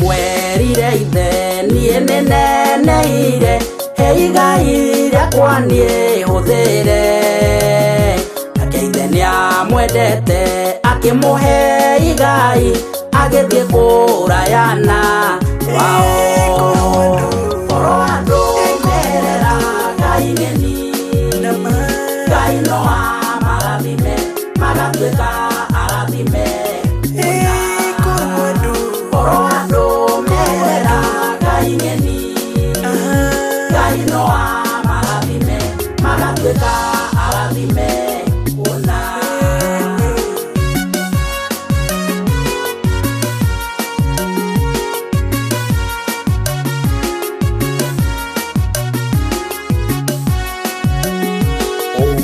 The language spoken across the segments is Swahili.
mwerire ithe niĩ nĩneneire he igai rĩakwa niĩ hũthĩre nake ithe nĩamwendete akĩmũhe igai agĩthiĩ kũrayana wao korwo andũ merera Ngai ng'eni Ngai no amarathime magatuĩka arathime korwo andũ merera Ngai ng'eni Ngai no amarathime magatuĩka arathime ona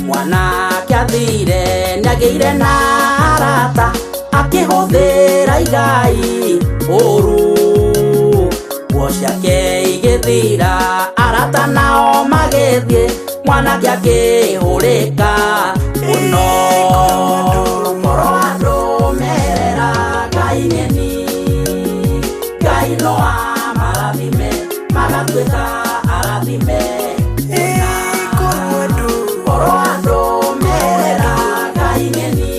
mwanake athire nĩagĩire na arata akĩhũthĩra igai ũru nguo ciake igĩthira arata nao magĩthiĩ mwanake akĩhũrĩka mũno korwo andũ merera Ngai ng'eni Ngai no amarathime magatuĩka arathime korwo andũ merera Ngai ng'eni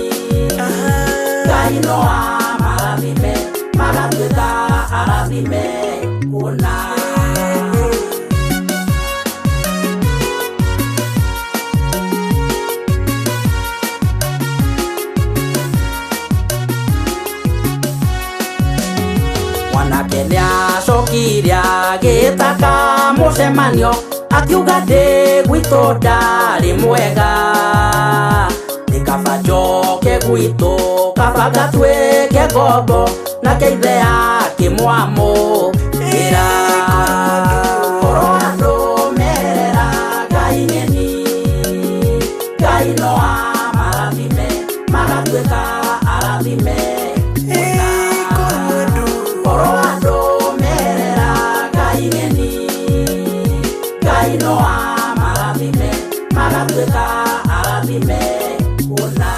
Ngai no amarathime magatuĩka arathime ona mwanake nĩacokire agĩtaka mũcemanio akiuga ndĩ gwitũ ndarĩ mwega nĩ kaba njoke gwitũ kaba ngatuĩke ngombo nake ithe akĩmwamũkĩra korwo andũ merera Ngai ng'eni Ngai no amarathime magatuĩka arathime korwo andũ merera Ngai ng'eni Ngai no amarathime magatuĩka arathime ona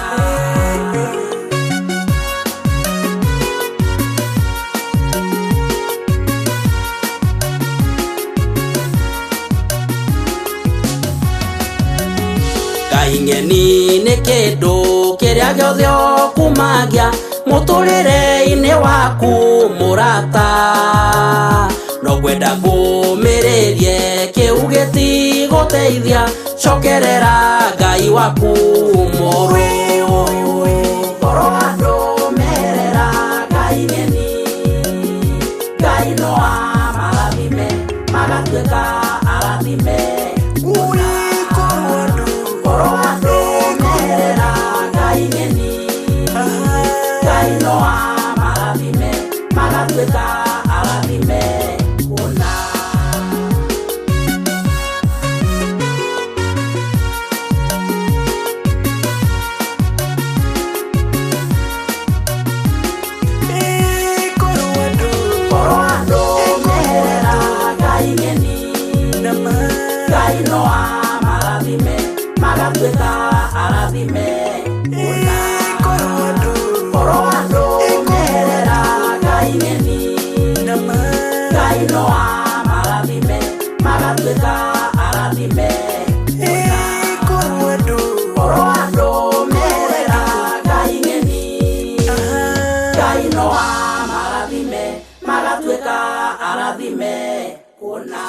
Ngai ng'eni nĩ kĩndũ kĩrĩa gĩothe ũkumagia mũtũrĩre-inĩ waku mũrata no kwenda ngũmĩrĩrie kĩu gĩtigũteithia cokerera Ngai waku mũrũ korwo andũ merera Ngai ng'eni Ngai no amarathime magatuĩka arathime korwo andũ merera Ngai ng'eni Ngai no amarathime magatuĩka arathime ona korwo andũ merera Ngai ng'eni Ngai no amarathime magatuĩka arathime ona korwo andũ merera Ngai ng'eni Ngai no amarathime magatuĩka arathime ona korwo andũ merera Ngai ng'eni Ngai no amarathime magatuĩka arathime ona